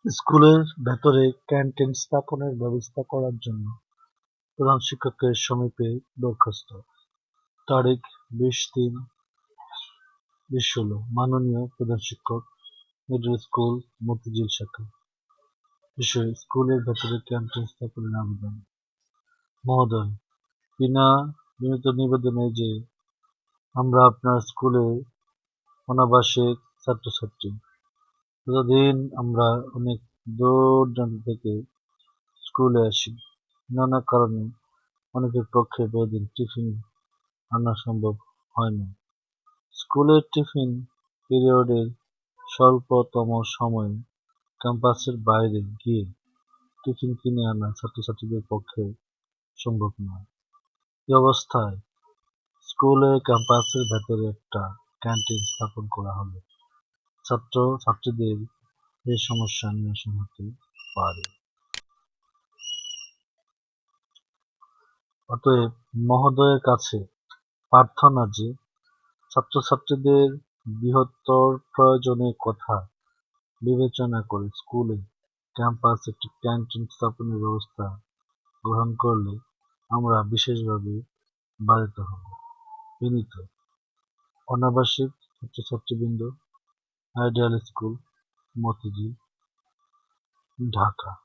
স্কুলের ভেতরে ক্যান্টিন স্থাপনের ব্যবস্থা করার জন্য প্রধান শিক্ষকের সমীপে দরখাস্ত। তারিখ 20-3-2016। মাননীয় প্রধান শিক্ষক, মিডল স্কুল, মতিঝিল শাখা। বিষয়: স্কুলের ভেতরে ক্যান্টিন স্থাপনের আবেদন। মহোদয়, বিনীত নিবেদন এই যে, আমরা আপনার স্কুলের অনাবাসিক ছাত্রছাত্রী। প্রতিদিন আমরা অনেক দূর দূরান্ত থেকে স্কুলে আসি। নানা কারণে অনেকের পক্ষে প্রতিদিন টিফিন আনা সম্ভব হয় না। স্কুলের টিফিন পিরিয়ডের স্বল্পতম সময়ে ক্যাম্পাসের বাইরে গিয়ে টিফিন কিনে আনা ছাত্রছাত্রীদের পক্ষে সম্ভব নয়। এ অবস্থায় স্কুলের ক্যাম্পাসের ভেতরে একটা ক্যান্টিন স্থাপন করা হলে ছাত্র-ছাত্রীদের এ সমস্যা নিরসন হতে পারে। অতএব মহোদয়ের কাছে প্রার্থনা যে, ছাত্র-ছাত্রীদের বৃহত্তর প্রয়োজনের কথা বিবেচনা করে স্কুলে ক্যাম্পাসে একটি ক্যান্টিন স্থাপনের ব্যবস্থা গ্রহণ করলে আমরা বিশেষভাবে বাধিত হব। বিনীত অনাবাসিক ছাত্রছাত্রীবৃন্দ, আইডিয়াল স্কুল, মতিঝিল, ঢাকা।